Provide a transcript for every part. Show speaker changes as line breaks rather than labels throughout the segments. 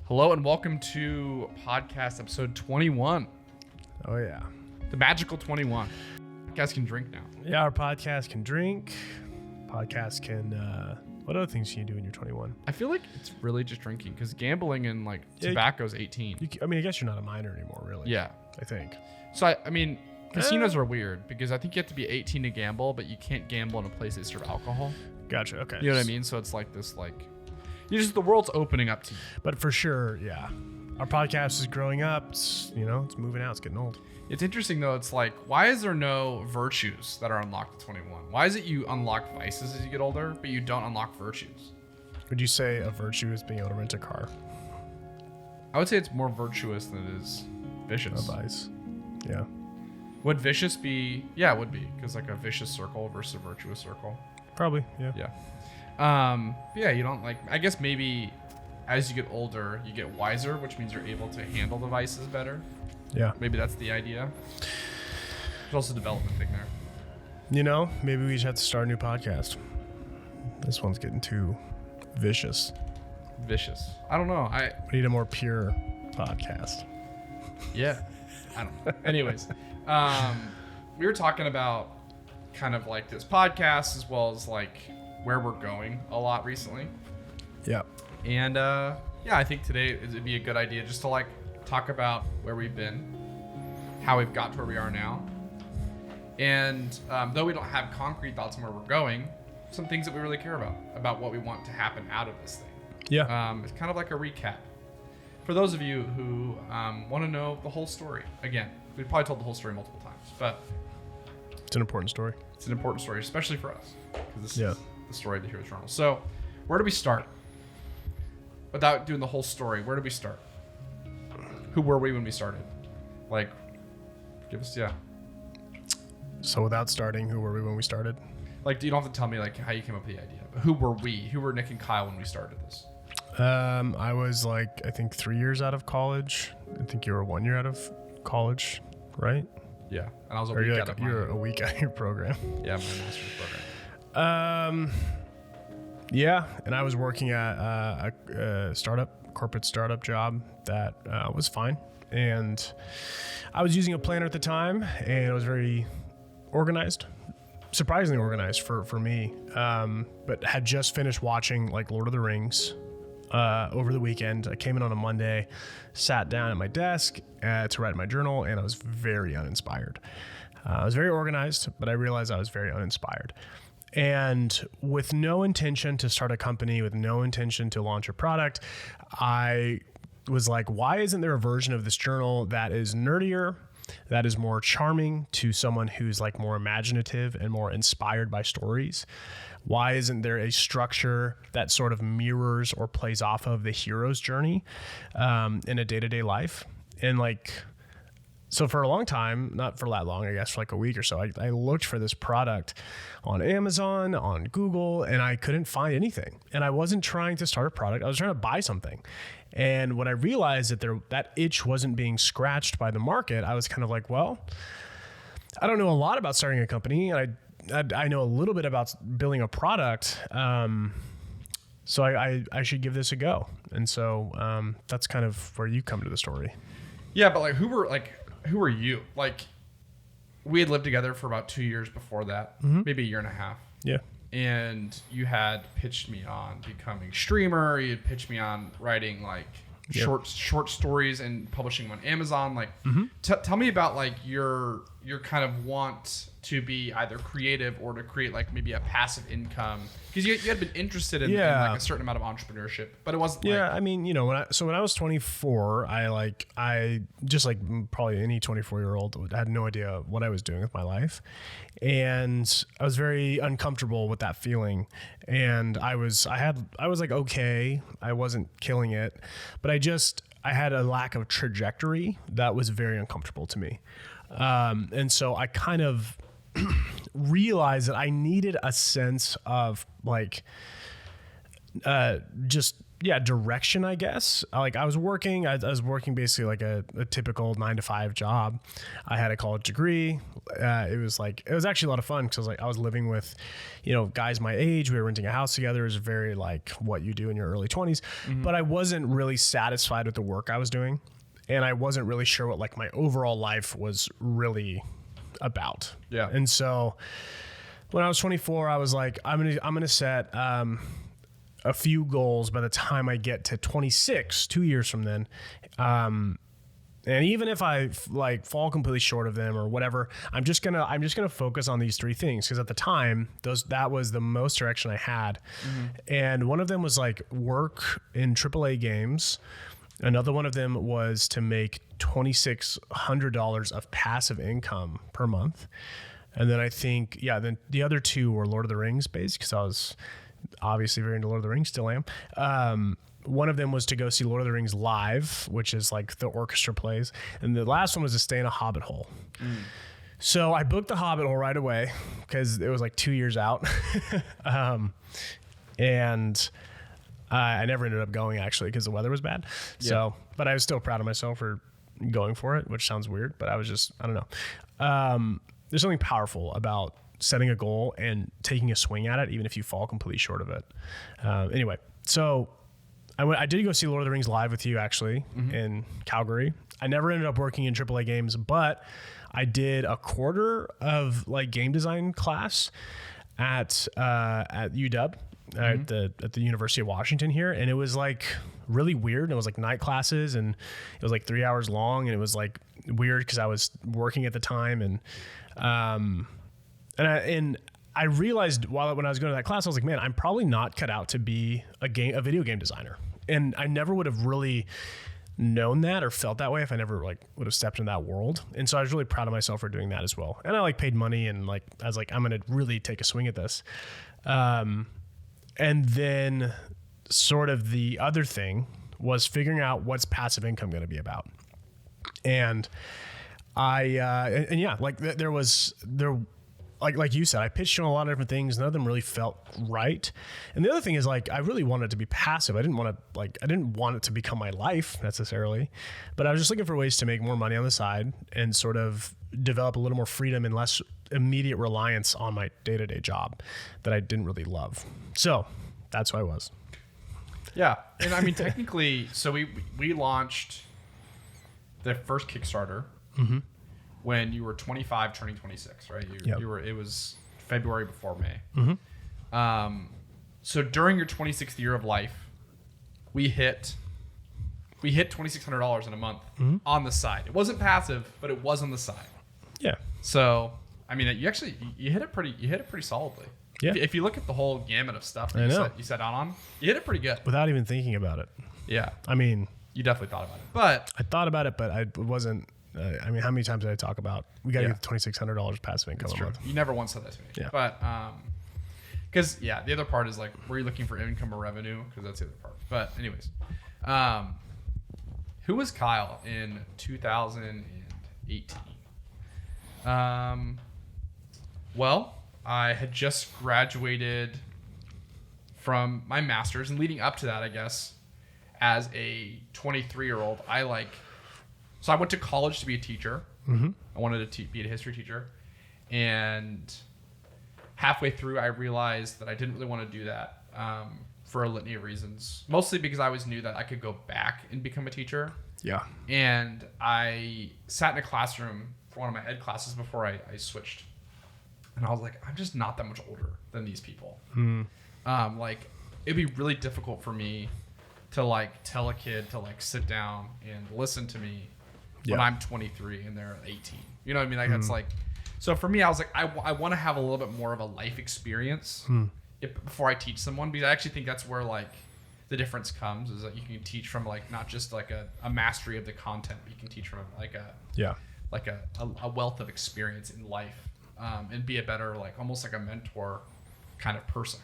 Hello and welcome to podcast episode 21.
Oh, yeah.
The magical 21. You guys can drink now.
Yeah, our podcast can drink. Podcast can, what other things can you do when you're 21?
I feel like it's really just drinking because gambling and tobacco is 18.
I guess you're not a minor anymore, really.
Yeah.
I think.
So, I mean, casinos are weird because I think you have to be 18 to gamble, but you can't gamble in a place that serve alcohol.
Gotcha. Okay.
You know what I mean? So it's like this, the world's opening up to you.
But for sure, yeah. Our podcast is growing up. It's moving out. It's getting old.
It's interesting, though. It's like, why is there no virtues that are unlocked at 21? Why is it you unlock vices as you get older, but you don't unlock virtues?
Would you say a virtue is being able to rent a car?
I would say it's more virtuous than it is vicious.
A vice. Yeah.
Would vicious be? Yeah, it would be. Because like a vicious circle versus a virtuous circle.
Probably, yeah.
Yeah, you don't I guess maybe as you get older, you get wiser, which means you're able to handle the vices better.
Yeah.
Maybe that's the idea. There's also a development thing there.
Maybe we just have to start a new podcast. This one's getting too vicious.
Vicious. I don't know.
We need a more pure podcast.
Yeah. I don't know. Anyways, we were talking about kind of like this podcast as well as where we're going a lot recently.
Yeah.
And I think today it'd be a good idea just to talk about where we've been, how we've got to where we are now. And though we don't have concrete thoughts on where we're going, some things that we really care about what we want to happen out of this thing.
Yeah.
It's kind of like a recap. For those of you who want to know the whole story, again, we've probably told the whole story multiple times, but
it's an important story.
It's an important story, especially for us, because this is the story of the Hero's Journal. So, where do we start? Without doing the whole story, where do we start? Who were we when we started? Give us,
So without starting, who were we when we started?
You don't have to tell me how you came up with the idea, but who were we? Who were Nick and Kyle when we started this?
I was I think 3 years out of college. I think you were 1 year out of college, right?
Yeah, and I was a week out of mine.
You're a week out of your program.
Yeah, my master's program.
Yeah, and I was working at a corporate startup job that was fine. And I was using a planner at the time, and it was very organized, surprisingly organized for me, but had just finished watching Lord of the Rings over the weekend. I came in on a Monday, sat down at my desk to write my journal, and I was very uninspired. I was very organized, but I realized I was very uninspired. And with no intention to start a company, with no intention to launch a product, I was like, why isn't there a version of this journal that is nerdier, that is more charming to someone who's more imaginative and more inspired by stories? Why isn't there a structure that sort of mirrors or plays off of the hero's journey in a day-to-day life? And so for a long time, not for that long, I guess for a week or so, I looked for this product on Amazon, on Google, and I couldn't find anything. And I wasn't trying to start a product. I was trying to buy something. And when I realized that itch wasn't being scratched by the market, I was kind of well, I don't know a lot about starting a company. And I know a little bit about building a product. So I should give this a go. And so that's kind of where you come to the story.
Yeah, but who were you? We had lived together for about 2 years before that, maybe a year and a half.
Yeah.
And you had pitched me on becoming streamer. You had pitched me on writing short stories and publishing them on Amazon. Tell me about your kind of want to be either creative or to create maybe a passive income, because you had been interested in a certain amount of entrepreneurship, but it wasn't.
I mean, when I was 24, I just probably any 24-year-old had no idea what I was doing with my life, and I was very uncomfortable with that feeling, and I was okay, I wasn't killing it, but I had a lack of trajectory that was very uncomfortable to me. And so I kind of realized that I needed a sense of just direction, I guess. Like I was working basically like a typical 9-to-5 job. I had a college degree. It was actually a lot of fun because I was living with, guys my age. We were renting a house together. It was very like what you do in your early 20s, but I wasn't really satisfied with the work I was doing. And I wasn't really sure what like my overall life was really about.
Yeah.
And so when I was 24, I was like, I'm going to set, a few goals by the time I get to 26, 2 years from then. And even if I like fall completely short of them or whatever, I'm just going to focus on these 3 things. Cause at the time that was the most direction I had. And one of them was like work in AAA games. Another one of them was to make $2,600 of passive income per month. And then I think, then the other 2 were Lord of the Rings based because I was obviously very into Lord of the Rings, still am. One of them was to go see Lord of the Rings live, which is like the orchestra plays. And the last one was to stay in a hobbit hole. So I booked the hobbit hole right away because it was like 2 years out. And I never ended up going actually because the weather was bad. So, but I was still proud of myself for going for it, which sounds weird, but I don't know. There's something powerful about setting a goal and taking a swing at it, even if you fall completely short of it. Anyway, so I did go see Lord of the Rings live with you actually in Calgary. I never ended up working in AAA games, but I did a quarter of like game design class at UW. At the University of Washington here, and it was like really weird. It was like night classes, and it was like 3 hours long, and it was like weird because I was working at the time, and I realized when I was going to that class, I was like, man, I'm probably not cut out to be a video game designer, and I never would have really known that or felt that way if I never like would have stepped into that world. And so I was really proud of myself for doing that as well. And I like paid money, and like I was like, I'm gonna really take a swing at this. And then sort of the other thing was figuring out what's passive income going to be about. And there like you said, I pitched on a lot of different things. None of them really felt right. And the other thing is like, I really wanted it to be passive. I didn't want it to become my life necessarily, but I was just looking for ways to make more money on the side and sort of develop a little more freedom and less immediate reliance on my day-to-day job that I didn't really love. So that's who I was.
Yeah. And I mean, technically, so we launched the first Kickstarter when you were 25 turning 26, right? It was February before May. So during your 26th year of life, we hit $2,600 in a month on the side. It wasn't passive, but it was on the side.
Yeah.
So I mean, you hit it pretty solidly.
Yeah.
If you look at the whole gamut of stuff that you set out on, you hit it pretty good
without even thinking about it.
Yeah.
I mean,
you definitely thought about it, but
I thought about it, but I wasn't. I mean, how many times did I talk about we got to get $2,600 passive income a month?
You never once said that to me.
Yeah.
But because the other part is like, were you looking for income or revenue? Because that's the other part. But anyways, who was Kyle in 2018? Well, I had just graduated from my master's, and leading up to that, I guess, as a 23-year-old, so I went to college to be a teacher. I wanted to be a history teacher, and halfway through, I realized that I didn't really want to do that for a litany of reasons, mostly because I always knew that I could go back and become a teacher.
Yeah.
And I sat in a classroom for one of my ed classes before I switched. And I was like, I'm just not that much older than these people. Like, it'd be really difficult for me to like tell a kid to like sit down and listen to me when I'm 23 and they're 18. You know what I mean? Like that's like, so for me, I was like, I want to have a little bit more of a life experience before I teach someone, because I actually think that's where like the difference comes, is that you can teach from like not just like a mastery of the content, but you can teach from like a wealth of experience in life, and be a better, like almost like a mentor kind of person,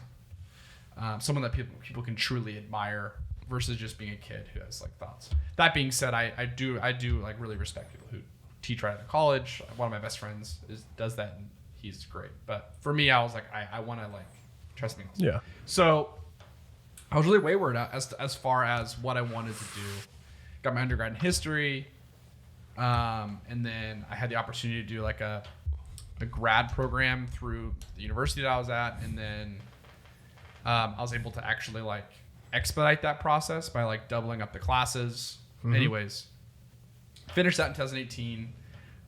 someone that people can truly admire versus just being a kid who has like thoughts. That being said, I do like really respect people who teach right out of college. One of my best friends does that, and he's great. But for me, I was like, I want to like try something else.
Yeah.
So I was really wayward as far as what I wanted to do. Got my undergrad in history, and then I had the opportunity to do like a grad program through the university that I was at, and then I was able to actually like expedite that process by like doubling up the classes. Anyways, finished that in 2018,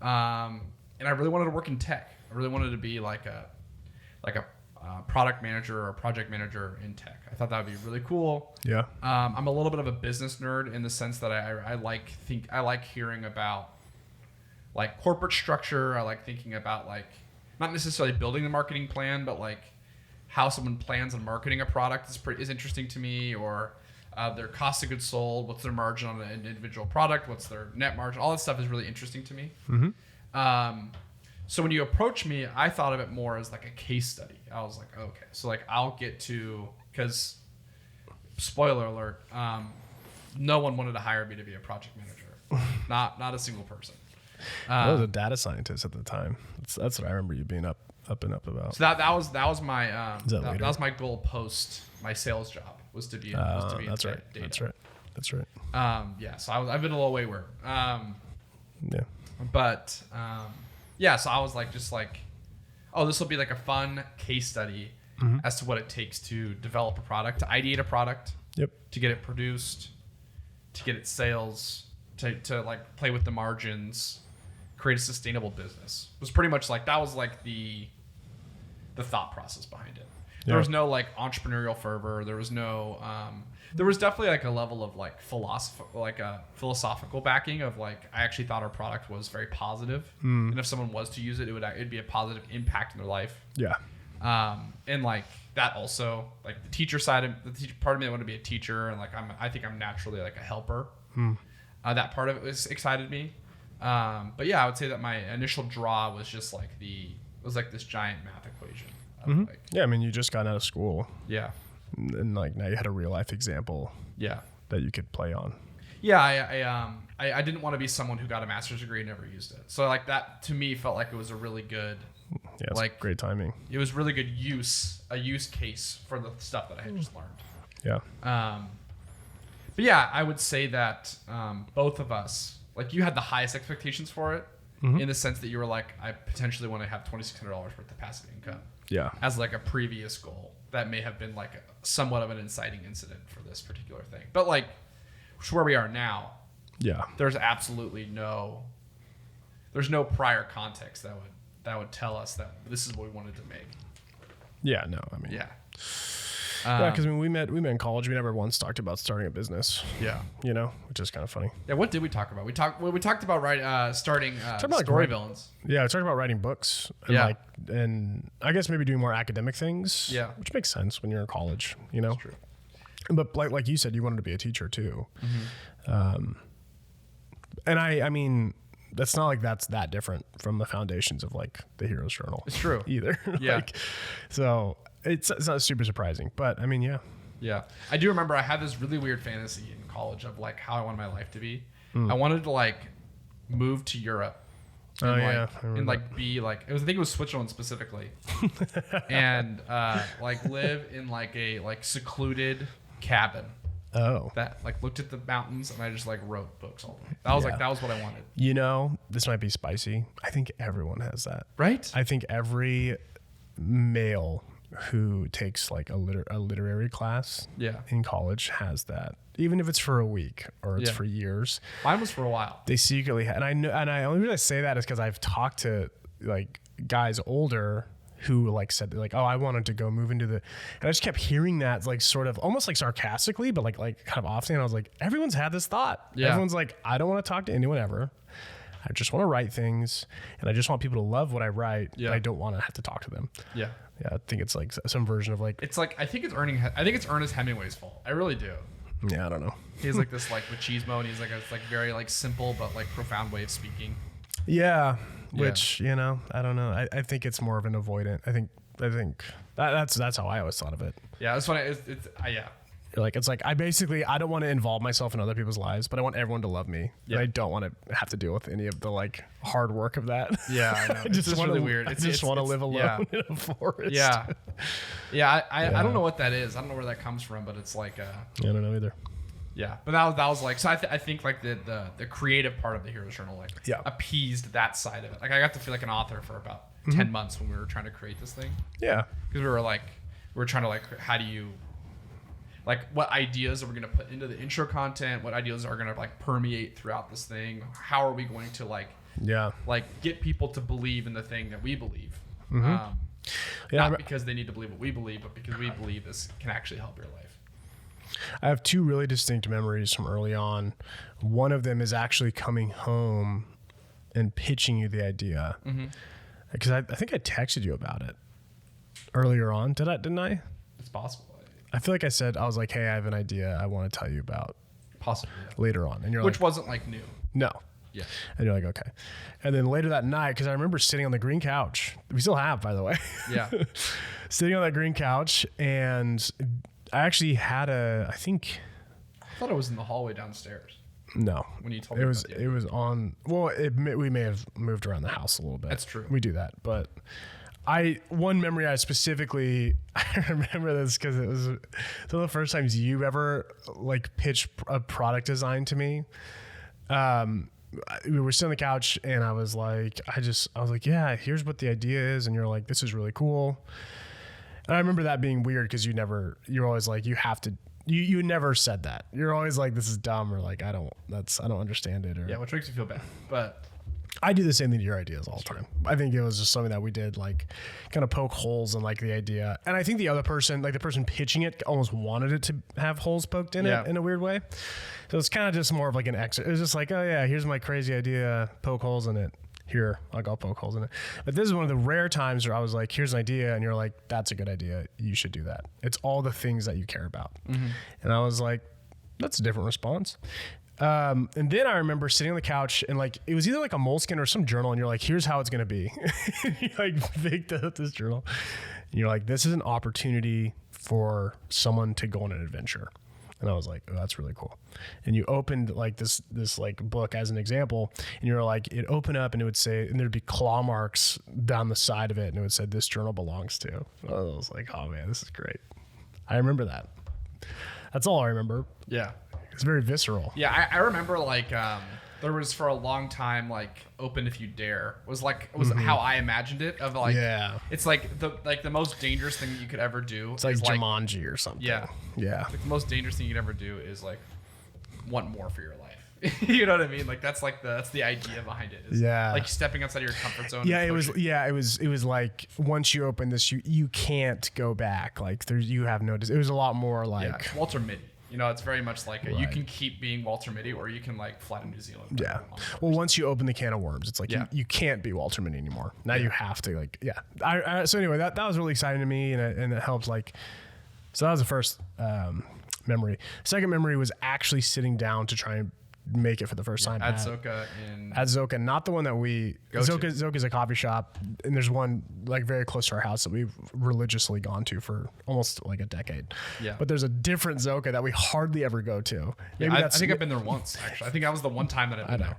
and I really wanted to work in tech. I really wanted to be like a product manager or project manager in tech. I thought that would be really cool.
Yeah.
I'm a little bit of a business nerd in the sense that I like hearing about like corporate structure. I like thinking about like not necessarily building the marketing plan, but like how someone plans on marketing a product is interesting to me, or their cost of goods sold, what's their margin on an individual product, what's their net margin, all that stuff is really interesting to me. So when you approach me, I thought of it more as like a case study. I was like, okay, so like I'll get to, because spoiler alert, no one wanted to hire me to be a project manager. Not a single person.
I was a data scientist at the time. That's what I remember you being up about.
So that was my that was my goal post my sales job was to be
that's
in
right.
data.
That's right.
Yeah. So I've been a little wayward.
Yeah.
But yeah. So I was like, just like, oh, this will be like a fun case study as to what it takes to develop a product, to ideate a product, to get it produced, to get it sales, to like play with the margins, create a sustainable business. It was pretty much like that was like the thought process behind it. There was no like entrepreneurial fervor. There was no there was definitely like a level of like philosophical backing of like I actually thought our product was very positive, and if someone was to use it, it'd be a positive impact in their life.
Yeah.
And like that also like the teacher side of part of me that wanted to be a teacher, and like I think I'm naturally like a helper. That part of it excited me. But yeah, I would say that my initial draw was just like this giant math equation. Like,
yeah, I mean, you just got out of school.
Yeah.
And like now you had a real life example.
Yeah.
That you could play on.
Yeah, I didn't want to be someone who got a master's degree and never used it. So like that to me felt like it was a really good.
Yeah, it's like great timing.
It was really good a use case for the stuff that I had just learned.
Yeah.
But yeah, I would say that both of us, like you had the highest expectations for it in the sense that you were like, I potentially want to have $2,600 worth of passive income.
Yeah.
As like a previous goal that may have been like somewhat of an inciting incident for this particular thing. But like where we are now, there's absolutely no prior context that would tell us that this is what we wanted to make.
Yeah, no, I mean.
Yeah.
Yeah, because I mean, we met in college. We never once talked about starting a business.
Yeah,
you know, which is kind of funny.
Yeah, what did we talk about? We talked about starting story villains.
Yeah, we talked about writing books. And and I guess maybe doing more academic things.
Yeah,
which makes sense when you're in college. You know,
that's true.
But like you said, you wanted to be a teacher too. And I mean, that's not like that's that different from the foundations of like the Heroes Journal.
It's true
either.
Yeah.
So. It's not super surprising, but I mean, yeah.
Yeah. I do remember I had this really weird fantasy in college of like how I wanted my life to be. I wanted to like move to Europe. And be like, I think it was Switzerland specifically. And like live in like a like secluded cabin.
Oh.
That like looked at the mountains and I just like wrote books all the way. That was what I wanted.
You know, this might be spicy. I think everyone has that.
Right?
I think every male who takes like a literary class in college has that, even if it's for a week or it's for years.
Mine was for a while.
They secretly had, and I only reason I say that is because I've talked to like guys older who like said like, oh, I wanted to go move into the, and I just kept hearing that like sort of almost like sarcastically, but like kind of often. And I was like, everyone's had this thought. Yeah. Everyone's like, I don't want to talk to anyone ever. I just want to write things, and I just want people to love what I write. Yeah. I don't want to have to talk to them.
Yeah.
Yeah, I think it's like some version of like.
It's like I think it's Ernest Hemingway's fault. I really do.
Yeah, I don't know.
He has like this like machismo, and he's like it's like very like simple but like profound way of speaking.
Yeah, which you know I don't know. I think it's more of an avoidant. I think that's how I always thought of it.
Yeah, that's funny.
You're like, it's like, I don't want to involve myself in other people's lives, but I want everyone to love me.
Yeah.
And I don't want to have to deal with any of the like hard work of that.
Yeah, I know.
It's just
really weird.
I just want to live alone in a forest.
Yeah. Yeah. I don't know what that is. I don't know where that comes from, but it's like,
I don't know either.
Yeah, but that was like, so I think like the creative part of the Heroes Journal like appeased that side of it. Like I got to feel like an author for about 10 months when we were trying to create this thing.
Yeah,
because we were trying to like, how do you, like, what ideas are we going to put into the intro content? What ideas are going to like permeate throughout this thing? How are we going to like get people to believe in the thing that we believe? Not because they need to believe what we believe, but because we believe this can actually help your life.
I have two really distinct memories from early on. One of them is actually coming home and pitching you the idea. Because I think I texted you about it earlier on. Didn't I?
It's possible.
I feel like I said, I was like, hey, I have an idea I want to tell you about.
Possibly.
Later on. And you're
Which
like,
wasn't like new.
No.
Yeah.
And you're like, okay. And then later that night, because I remember sitting on the green couch. We still have, by the way.
Yeah.
Sitting on that green couch, and I actually had I
thought it was in the hallway downstairs.
No.
When you told me
it was on, well, we may have moved around the house a little bit.
That's true.
We do that. But one memory I remember this because it was one of the first times you ever like pitched a product design to me. We were sitting on the couch and I was like, yeah, here's what the idea is. And you're like, this is really cool. And I remember that being weird because you're always like, you never said that. You're always like, this is dumb, or like, I don't understand it. Or
yeah, which makes me feel bad. But
I do the same thing to your ideas all the time. I think it was just something that we did, like kind of poke holes in like the idea. And I think the other person, like the person pitching it, almost wanted it to have holes poked in it in a weird way. So it's kind of just more of like an extra. It was just like, oh yeah, here's my crazy idea, poke holes in it. Here, I'll poke holes in it. But this is one of the rare times where I was like, here's an idea. And you're like, that's a good idea. You should do that. It's all the things that you care about. And I was like, that's a different response. And then I remember sitting on the couch and like, it was either like a moleskin or some journal. And you're like, here's how it's going to be. You like baked out this journal. And you're like, this is an opportunity for someone to go on an adventure. And I was like, oh, that's really cool. And you opened like this like book as an example, and you're like, it opened up and it would say, and there'd be claw marks down the side of it. And it would say, this journal belongs to. I was like, oh man, this is great. I remember that. That's all I remember.
Yeah.
It's very visceral.
Yeah. I remember like, there was for a long time, like open if you dare was how I imagined it of like, it's like the most dangerous thing that you could ever do.
It's like Jumanji or something.
Yeah.
Yeah.
Like the most dangerous thing you could ever do is like want more for your life. You know what I mean? Like that's the idea behind it. Is like stepping outside of your comfort zone.
Yeah. It was like, once you open this, you can't go back. Like you have no, it was a lot more like
Walter Mitty. You know, it's very much like you can keep being Walter Mitty, or you can like fly to New Zealand.
Yeah. Well, once you open the can of worms, it's like you can't be Walter Mitty anymore. Now you have to like, so anyway, that was really exciting to me, and it helped like. So that was the first memory. Second memory was actually sitting down to try and make it for the first time
at
Zoka, not the one that we Zoka's a coffee shop, and there's one like very close to our house that we've religiously gone to for almost like a decade. Yeah. But there's a different Zoka that we hardly ever go to.
Maybe I think I've been there once actually. I think that was the one time that I've been there.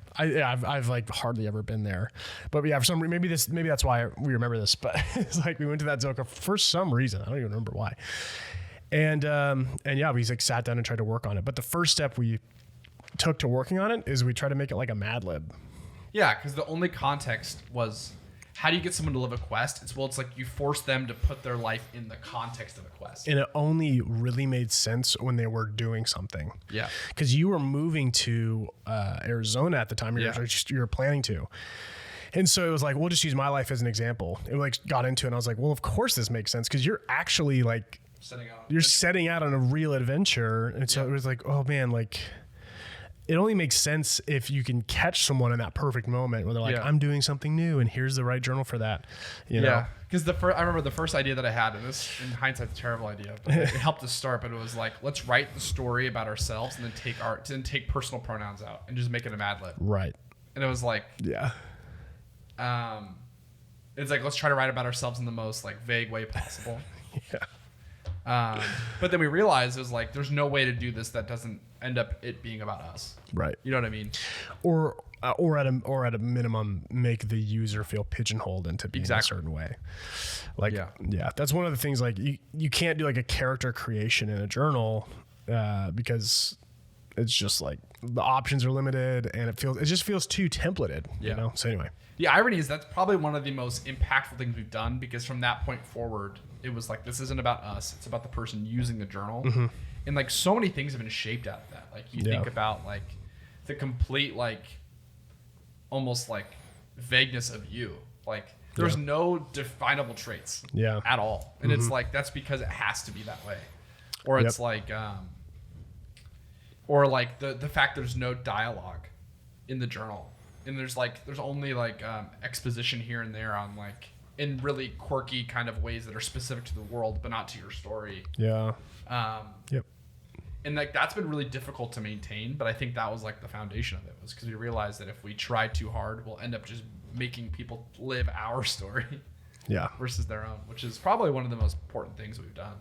I've like hardly ever been there. But yeah, for some reason, maybe that's why we remember this. But it's like we went to that Zoka for some reason. I don't even remember why. And yeah, we like sat down and tried to work on it. But the first step we took to working on it is we try to make it like a Mad Lib.
Yeah, because the only context was, how do you get someone to live a quest? It's like you force them to put their life in the context of a quest.
And it only really made sense when they were doing something.
Yeah.
Because you were moving to Arizona at the time. You were planning to. And so it was like, we'll just use my life as an example. It like got into it and I was like, well, of course this makes sense because you're actually like, setting out on a real adventure. And so it was like, oh man, like, it only makes sense if you can catch someone in that perfect moment where they're like, I'm doing something new and here's the right journal for that. You know?
Because I remember the first idea that I had, and this in hindsight, a terrible idea, but it helped us start. But it was like, let's write the story about ourselves and then take personal pronouns out and just make it a Mad Lib.
Right.
And it was like, it's like, let's try to write about ourselves in the most like vague way possible. But then we realized it was like, there's no way to do this that doesn't end up it being about us.
Right.
You know what I mean?
Or at a minimum, make the user feel pigeonholed into being a certain way. Like, yeah, that's one of the things. Like, you can't do like a character creation in a journal because it's just like the options are limited, and it just feels too templated. You know. So anyway,
the irony is that's probably one of the most impactful things we've done, because from that point forward, it was like, this isn't about us; it's about the person using the journal. And like, so many things have been shaped out of that. Like, you think about like the complete like almost like vagueness of you. Like, there's no definable traits at all. And it's like, that's because it has to be that way. Or it's like, or like the fact there's no dialogue in the journal. And there's only like exposition here and there on like, in really quirky kind of ways that are specific to the world, but not to your story.
Yeah.
And like, that's been really difficult to maintain, but I think that was like the foundation of it, was because we realized that if we try too hard, we'll end up just making people live our story versus their own, which is probably one of the most important things we've done.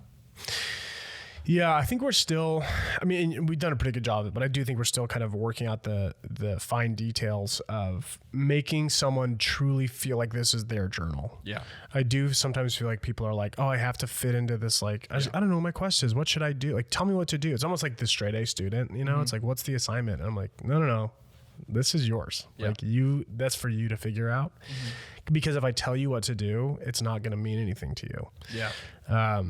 Yeah, I think we're still, I mean, we've done a pretty good job of it, but I do think we're still kind of working out the fine details of making someone truly feel like this is their journal. Yeah. I do sometimes feel like people are like, oh, I have to fit into this, like, I don't know what my quest is. What should I do? Like, tell me what to do. It's almost like the straight A student, you know? It's like, what's the assignment? And I'm like, no. This is yours. Yeah. Like, that's for you to figure out. Because if I tell you what to do, it's not going to mean anything to you. Yeah.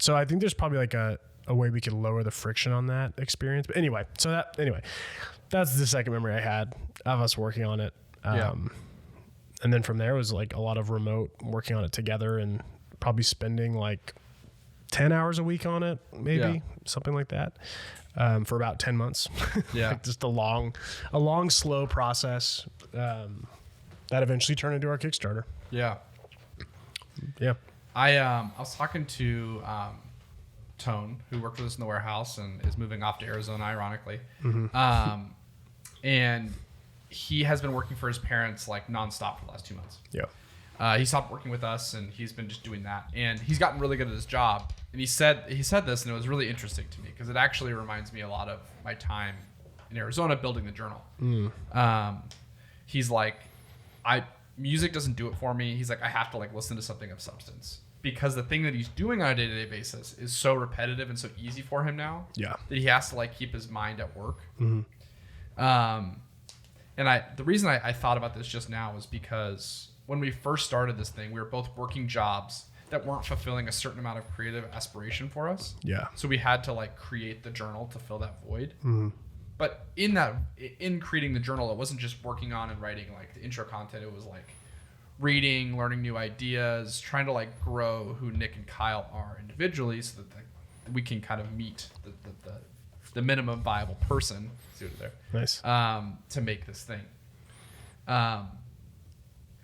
So I think there's probably like a way we could lower the friction on that experience. But anyway, that's the second memory I had of us working on it. And then from there was like a lot of remote working on it together, and probably spending like 10 hours a week on it, maybe something like that, for about 10 months. Like, just a long, slow process that eventually turned into our Kickstarter. Yeah.
I was talking to Tone, who worked with us in the warehouse and is moving off to Arizona, ironically. And he has been working for his parents like nonstop for the last 2 months. He stopped working with us, and he's been just doing that. And he's gotten really good at his job. And he said this, and it was really interesting to me, because it actually reminds me a lot of my time in Arizona building the journal. He's like, music doesn't do it for me. He's like, I have to like listen to something of substance, because the thing that he's doing on a day-to-day basis is so repetitive and so easy for him now that he has to like keep his mind at work. And the reason I thought about this just now was because when we first started this thing, we were both working jobs that weren't fulfilling a certain amount of creative aspiration for us. So we had to like create the journal to fill that void. But in creating the journal, it wasn't just working on and writing like the intro content. It was like reading, learning new ideas, trying to like grow who Nick and Kyle are individually, so that we can kind of meet the minimum viable person. See what there? Nice. To make this thing.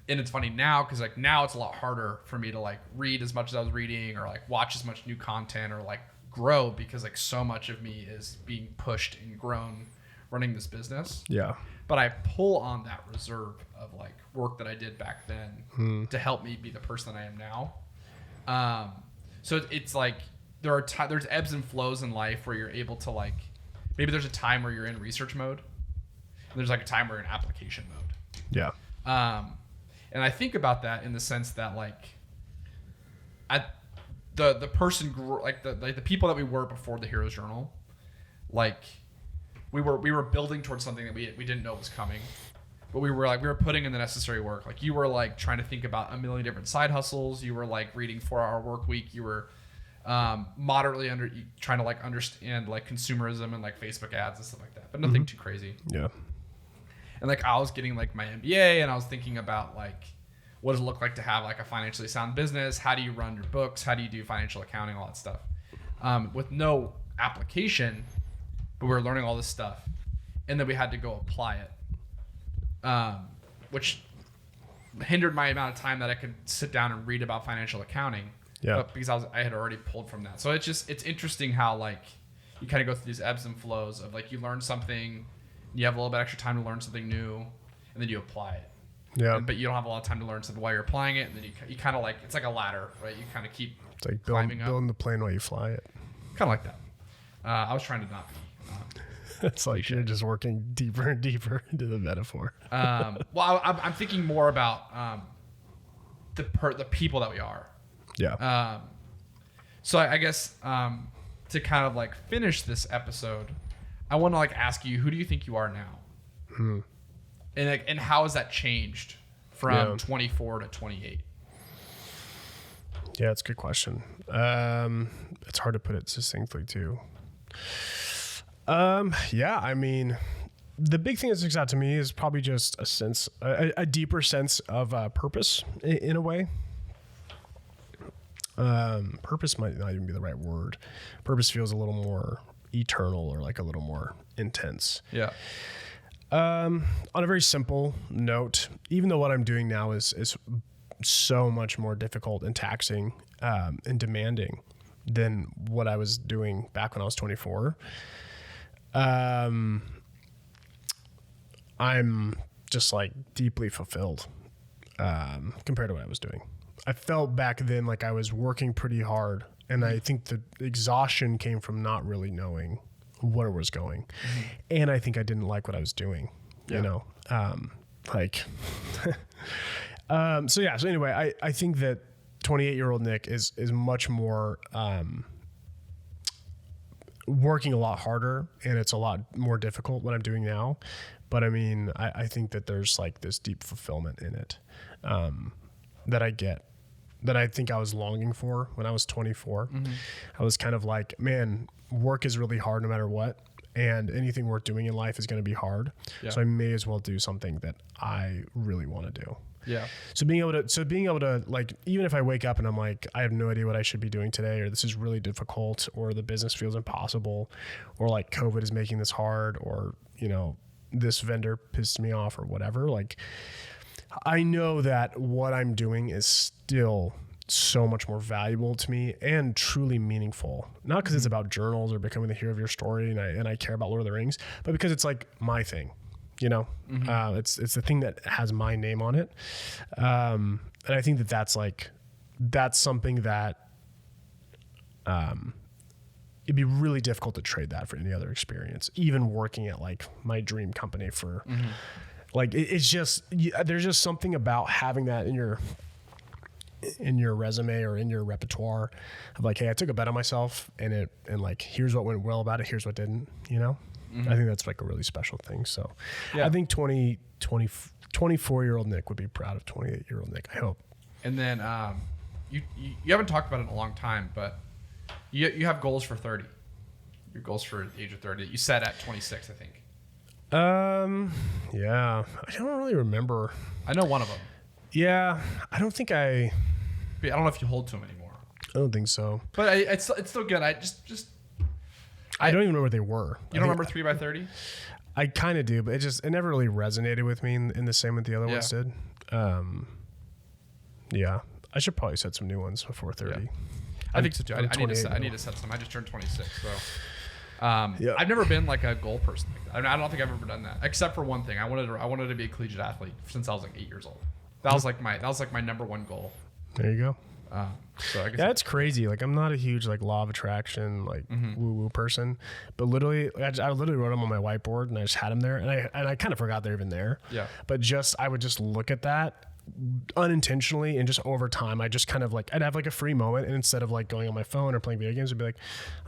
And it's funny now, because like now it's a lot harder for me to like read as much as I was reading, or like watch as much new content, or like grow, because like so much of me is being pushed and grown running this business. But I pull on that reserve of like work that I did back then to help me be the person that I am now. So it's like there's ebbs and flows in life where you're able to like, maybe there's a time where you're in research mode, and there's like a time where you're in application mode. And I think about that in the sense that like the person like the people that we were before the Heroes Journal, like we were building towards something that we didn't know was coming, but we were putting in the necessary work. Like, you were like trying to think about a million different side hustles. You were like reading 4-hour work week. You were moderately trying to like understand like consumerism and like Facebook ads and stuff like that, but nothing too crazy. And like, I was getting like my MBA, and I was thinking about like, what does it look like to have like a financially sound business? How do you run your books? How do you do financial accounting? All that stuff. With no application, but we were learning all this stuff, and then we had to go apply it, which hindered my amount of time that I could sit down and read about financial accounting. But because I had already pulled from that. So it's interesting how like you kind of go through these ebbs and flows of like, you learn something, you have a little bit extra time to learn something new, and then you apply it.
Yeah.
But you don't have a lot of time to learn something while you're applying it. And then you kind of like, it's like a ladder, right? You kind of keep
It's like
climbing up.
building the plane while you fly it.
Kind of like that. I was trying to not be.
It's like you're just working deeper and deeper into the metaphor.
Well, I'm thinking more about the people that we are.
Yeah.
So I guess to kind of like finish this episode, I want to like ask you, who do you think you are now? And how has that changed from 24 to 28?
Yeah, it's a good question. It's hard to put it succinctly too. Yeah, I mean, the big thing that sticks out to me is probably just a deeper sense of purpose in a way. Purpose might not even be the right word. Purpose feels a little more eternal or like a little more intense.
Yeah.
On a very simple note, even though what I'm doing now is so much more difficult and taxing and demanding than what I was doing back when I was 24, I'm just like deeply fulfilled compared to what I was doing. I felt back then like I was working pretty hard, and I think the exhaustion came from not really knowing where it was going. And I think I didn't like what I was doing, you know, so anyway, I think that 28-year-old Nick is much more, working a lot harder, and it's a lot more difficult what I'm doing now. But I mean, I think that there's like this deep fulfillment in it, that I get, that I think I was longing for when I was 24. I was kind of like, man, work is really hard no matter what, and anything worth doing in life is going to be hard. Yeah. So I may as well do something that I really want to do.
Yeah.
So being able to like, even if I wake up and I'm like, I have no idea what I should be doing today, or this is really difficult, or the business feels impossible, or like COVID is making this hard, or, you know, this vendor pissed me off, or whatever. Like, I know that what I'm doing is still so much more valuable to me and truly meaningful. Not because it's about journals or becoming the hero of your story, and I care about Lord of the Rings, but because it's like my thing. You know, it's the thing that has my name on it. And I think that's something that, it'd be really difficult to trade that for any other experience, even working at like my dream company for like, it's just, there's just something about having that in your resume or in your repertoire of like, hey, I took a bet on myself, and like, here's what went well about it. Here's what didn't, you know? I think that's like a really special thing. So I think 24-year-old Nick would be proud of 28-year-old Nick, I hope.
And then you haven't talked about it in a long time, but you have goals for 30. Your goals for the age of 30 that you set at 26, I think.
Yeah, I don't really remember.
I know one of them.
Yeah, I don't know if you hold
to them anymore.
I don't think so.
But it's still good.
I don't even remember what they were.
You don't remember 3x30?
I kind of do, but it never really resonated with me in the same way the other ones did. Yeah, I should probably set some new ones before 30.
Yeah. I think so too. I need to set some. I just turned 26, so I've never been like a goal person like that. I don't think I've ever done that, except for one thing. I wanted to be a collegiate athlete since I was like 8 years old. That was like my number one goal.
There you go.
So I guess
that's crazy. Like, I'm not a huge like law of attraction, like woo-woo person, but literally, I literally wrote them on my whiteboard, and I just had them there, and I kind of forgot they're even there. Yeah. But I would just look at that unintentionally, and just over time, I just kind of like, I'd have like a free moment, and instead of like going on my phone or playing video games, I'd be like,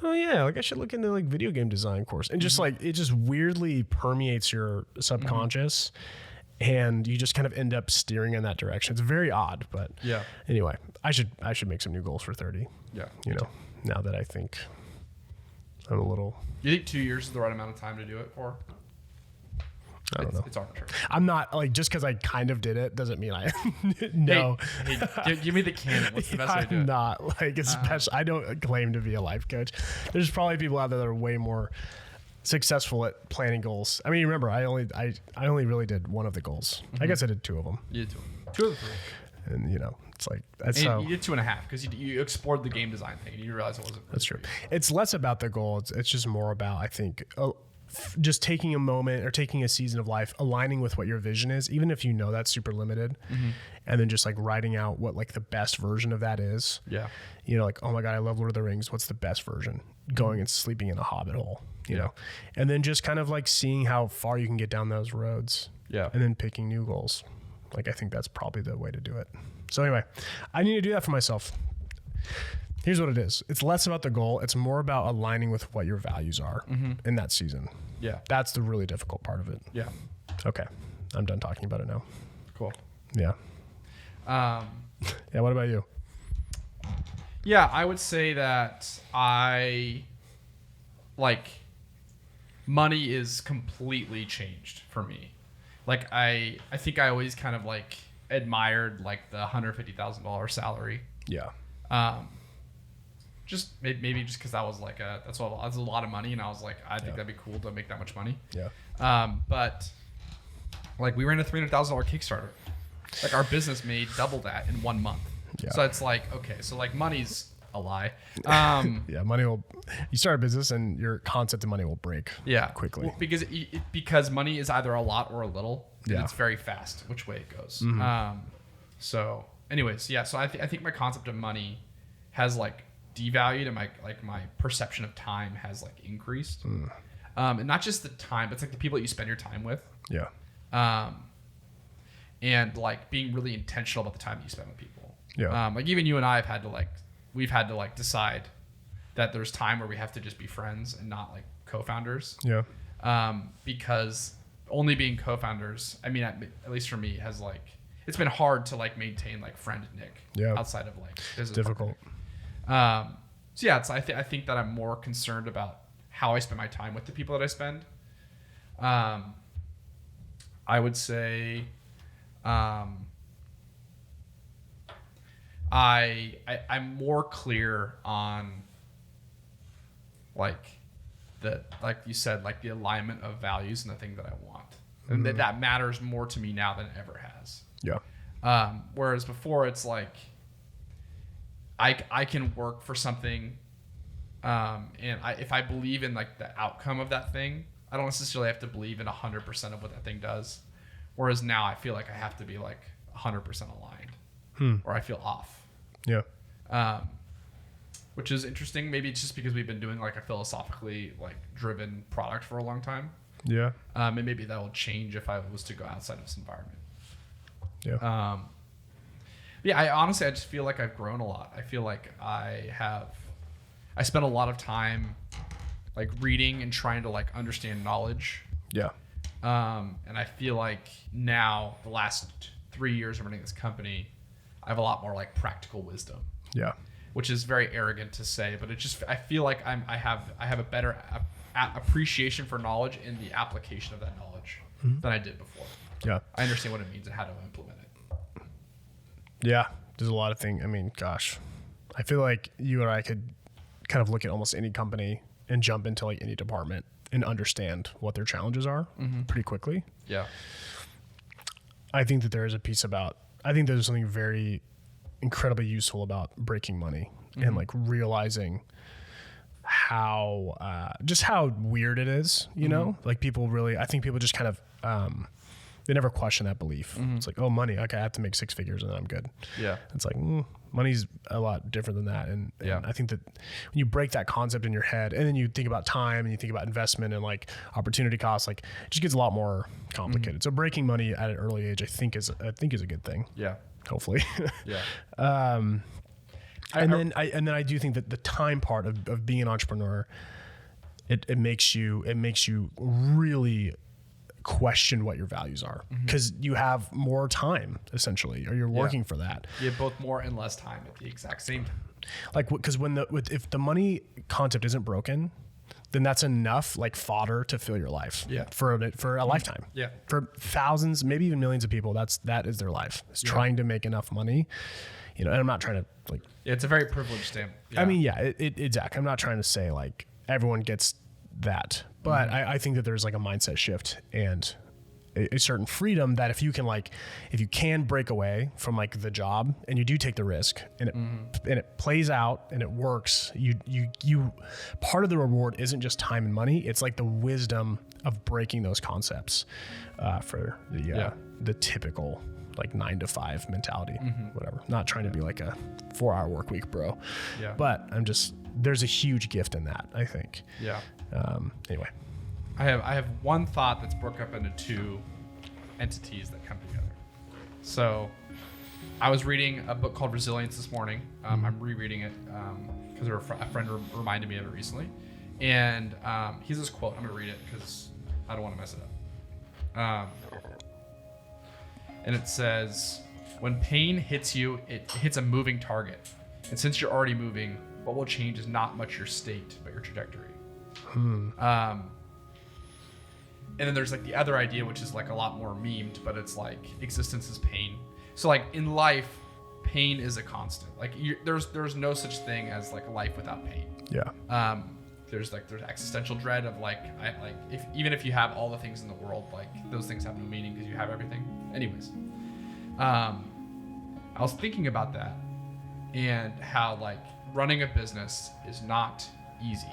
oh yeah, like I should look into like video game design course, and just like, it just weirdly permeates your subconscious. And you just kind of end up steering in that direction. It's very odd, but anyway, I should make some new goals for 30. Yeah. You know, now that I think I'm a little.
You think 2 years is the right amount of time to do it for?
I don't know.
It's arbitrary.
I'm not like, just because I kind of did it doesn't mean I know.
Hey, give me the canon. What's the best way to do it?
I'm not like, especially, I don't claim to be a life coach. There's probably people out there that are way more successful at planning goals. I mean, remember, I only really did one of the goals. I guess I did two of them.
You did two of the three.
And you know, it's like, that's
how you did 2.5 because you explored the game design thing and you realized it wasn't.
That's true. It's less about the goal. It's just more about, I think, just taking a moment or taking a season of life, aligning with what your vision is, even if you know that's super limited, and then just like writing out what like the best version of that is.
Yeah.
You know, like, oh my God, I love Lord of the Rings. What's the best version? Going and sleeping in a hobbit hole, you know, and then just kind of like seeing how far you can get down those roads.
Yeah.
And then picking new goals. Like, I think that's probably the way to do it. So anyway, I need to do that for myself. Here's what it is. It's less about the goal. It's more about aligning with what your values are in that season.
Yeah.
That's the really difficult part of it.
Yeah.
Okay. I'm done talking about it now.
Cool.
Yeah. Yeah. What about you?
Yeah, I would say that money is completely changed for me. Like I think I always kind of like admired like the $150,000 salary.
Yeah.
Just maybe just because that was like that's a lot of money, and I was like, I think that'd be cool to make that much money.
Yeah.
But like we ran a $300,000 Kickstarter. Like our business made double that in 1 month.
Yeah.
So it's like, okay, so like money's a lie.
Yeah, you start a business and your concept of money will break quickly.
Well, because money is either a lot or a little. And
Yeah.
it's very fast which way it goes. So anyways, yeah, so I think my concept of money has like devalued, and my perception of time has like increased. And not just the time, but it's like the people that you spend your time with.
Yeah.
And like being really intentional about the time that you spend with people.
Yeah.
Like even you and I we've had to decide that there's time where we have to just be friends and not like co-founders.
Yeah.
Because only being co-founders, I mean, at least for me, has like, it's been hard to like maintain like friend Nick outside of like business.
Difficult.
So yeah, I think that I'm more concerned about how I spend my time with the people that I spend. I would say, I'm more clear on like you said, like the alignment of values and the thing that I want, and that matters more to me now than it ever has.
Yeah.
Whereas before it's like I can work for something, and if I believe in like the outcome of that thing, I don't necessarily have to believe in 100% of what that thing does. Whereas now I feel like I have to be like 100% aligned, or I feel off.
Yeah.
Which is interesting. Maybe it's just because we've been doing like a philosophically like driven product for a long time.
Yeah.
And maybe that will change if I was to go outside of this environment.
Yeah.
Yeah. I just feel like I've grown a lot. I feel like I spent a lot of time like reading and trying to like understand knowledge.
Yeah.
And I feel like now the last 3 years of running this company, I have a lot more like practical wisdom.
Yeah.
Which is very arrogant to say, but I feel like I have a better appreciation for knowledge in the application of that knowledge than I did before.
Yeah.
I understand what it means and how to implement it.
Yeah. There's a lot of things. I mean, gosh, I feel like you and I could kind of look at almost any company and jump into like any department and understand what their challenges are pretty quickly.
Yeah.
I think that there is a piece about, I think there's something very incredibly useful about breaking money and like realizing how, just how weird it is, you know, like people really, I think people just kind of, they never question that belief. It's like, oh, money. Okay. I have to make 6 figures and then I'm good.
Yeah.
It's like, money's a lot different than that. And I think that when you break that concept in your head and then you think about time and you think about investment and like opportunity costs, like it just gets a lot more complicated. So breaking money at an early age, I think is a good thing.
Yeah.
Hopefully.
Yeah.
And then I do think that the time part of being an entrepreneur, it makes you really question what your values are because you have more time essentially, or you're working for that.
You have both more and less time at the exact same time.
Like, because if the money concept isn't broken, then that's enough like fodder to fill your life for a lifetime. Yeah. For thousands, maybe even millions of people, that is their life. It's trying to make enough money, you know, and I'm not trying to like,
it's a very privileged thing. Yeah.
I mean, exactly. I'm not trying to say like everyone gets that, but I think that there's like a mindset shift and a certain freedom that if you can break away from like the job and you do take the risk and it plays out and it works, you part of the reward isn't just time and money. It's like the wisdom of breaking those concepts for the typical like 9 to 5 mentality, whatever. Not trying to be like a 4-hour work week, bro.
Yeah.
But there's a huge gift in that, I think.
Yeah.
Anyway.
I have one thought that's broke up into 2 entities that come together. So I was reading a book called Resilience this morning. I'm rereading it because a friend reminded me of it recently. And he has this quote. I'm going to read it because I don't want to mess it up. And it says, when pain hits you, it hits a moving target. And since you're already moving, what will change is not much your state, but your trajectory. And then there's like the other idea, which is like a lot more memed, but it's like existence is pain. So like in life, pain is a constant. Like there's no such thing as like a life without pain.
Yeah.
There's existential dread of even if you have all the things in the world, like those things have no meaning because you have everything. Anyways, I was thinking about that and how like running a business is not easy.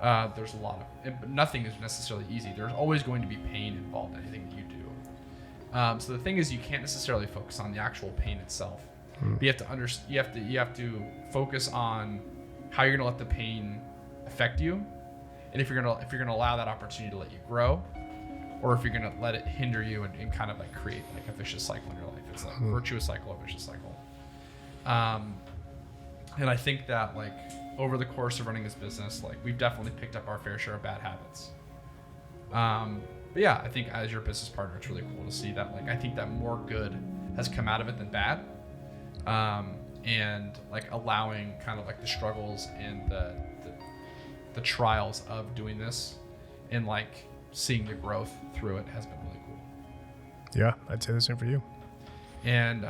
There's a lot of, nothing is necessarily easy. There's always going to be pain involved in anything that you do. So the thing is, you can't necessarily focus on the actual pain itself. But you have to focus on how you're gonna let the pain affect you, and if you're gonna allow that opportunity to let you grow, or if you're gonna let it hinder you and kind of like create like a vicious cycle in your life. It's like a virtuous cycle, a vicious cycle. And I think that like over the course of running this business, like we've definitely picked up our fair share of bad habits. But yeah, I think as your business partner, it's really cool to see that. Like I think that more good has come out of it than bad. And like allowing kind of like the struggles and the trials of doing this and like seeing the growth through it has been really cool.
Yeah, I'd say the same for you.
And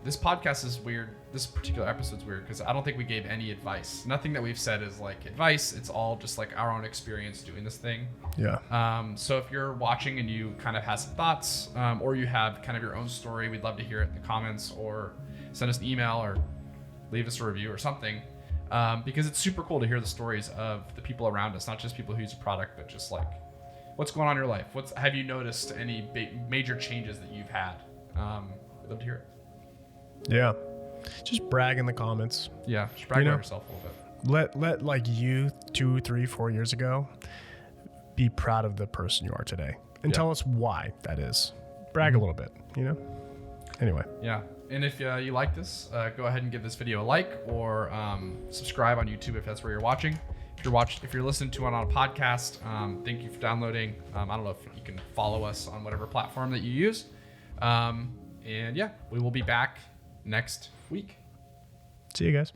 this podcast is weird. This particular episode's weird because I don't think we gave any advice. Nothing that we've said is like advice. It's all just like our own experience doing this thing.
Yeah.
So if you're watching and you kind of have some thoughts, or you have kind of your own story, we'd love to hear it in the comments, or send us an email or leave us a review or something. Because it's super cool to hear the stories of the people around us, not just people who use a product, but just like what's going on in your life. Have you noticed any major changes that you've had? We'd love to hear it.
Yeah. Just brag in the comments.
Yeah, just brag about yourself a little bit.
Let like you 2, 3, 4 years ago be proud of the person you are today. And tell us why that is. Brag a little bit, you know? Anyway.
Yeah. And if you like this, go ahead and give this video a like or subscribe on YouTube if that's where you're watching. If you're listening to it on a podcast, thank you for downloading. I don't know if you can follow us on whatever platform that you use. And yeah, we will be back next week.
See you guys.